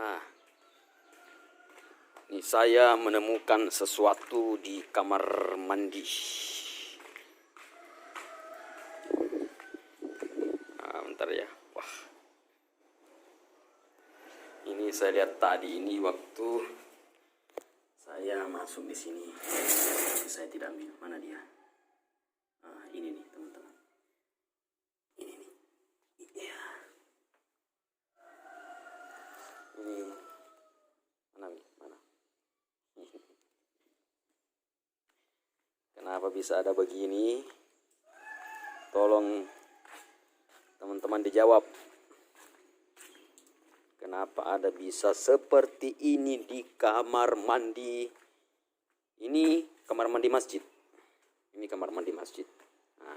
Ah, ini saya menemukan sesuatu di kamar mandi. Bentar ya. Wah, ini saya lihat tadi ini waktu saya masuk di sini. Saya tidak ambil. Mana dia? Ini nih teman-teman. Ini nih. Iya. Ini mana? Kenapa bisa ada begini? Tolong teman-teman dijawab. Kenapa ada bisa seperti ini di kamar mandi? Ini kamar mandi masjid. Ini kamar mandi masjid. Nah,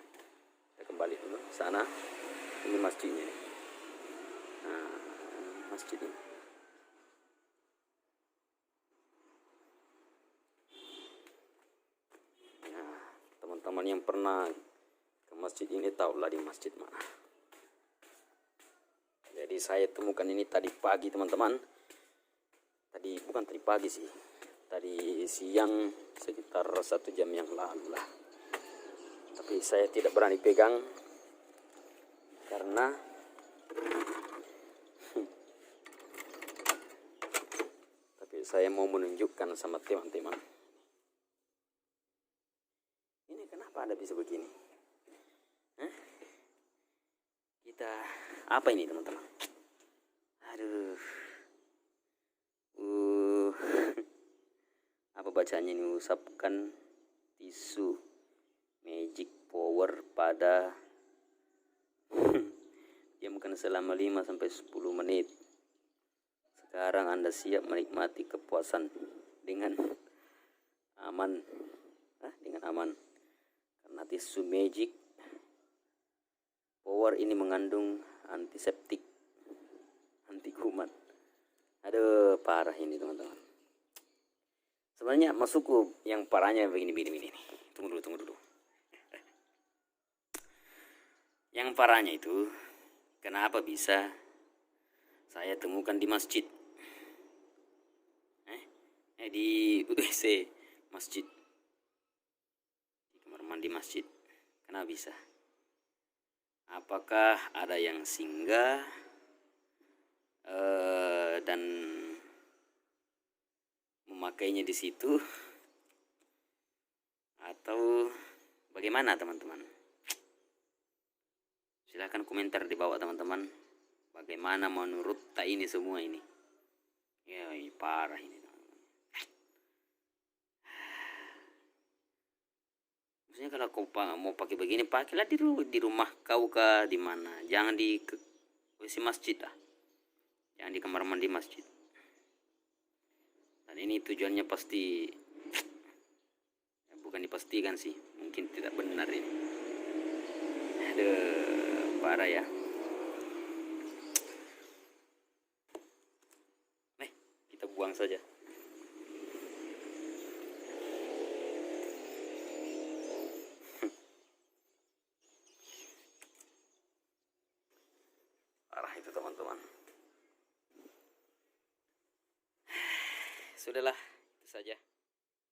kita kembali dulu ke sana. Ini masjidnya. Nah, masjid ini. Nah, teman-teman yang pernah ke masjid ini tahulah di masjid mana. Jadi saya temukan ini tadi pagi teman-teman. Bukan tadi pagi sih. Tadi siang sekitar 1 jam yang lalu lah. Tapi saya tidak berani pegang karena tapi saya mau menunjukkan sama teman-teman. Ini kenapa ada bisa begini? Kita apa ini teman-teman? Aduh. Apa bacanya ini? Usapkan tisu magic power pada diamkan selama 5-10 menit. Sekarang Anda siap menikmati kepuasan dengan aman. Karena tisu magic power ini mengandung antiseptik, anti kuman. Aduh, parah ini teman-teman. Sebenarnya masukku yang parahnya begini. Tunggu dulu. Yang parahnya itu kenapa bisa saya temukan di masjid? Di WC masjid, di kamar mandi masjid. Kenapa bisa? Apakah ada yang singgah dan memakainya di situ, atau bagaimana teman-teman? Silahkan komentar di bawah teman-teman. Bagaimana menurut ini semua ini? Ya, ini parah ini teman-teman. Maksudnya kalau kau mau pakai begini, pakailah di rumah kau kah, di mana? Jangan di WC masjid lah. Jangan di kamar mandi masjid. Dan ini tujuannya pasti bukan dipastikan sih, mungkin tidak benar ini. Aduh, parah ya. Kita buang saja. Parah itu teman-teman. Sudahlah, itu saja.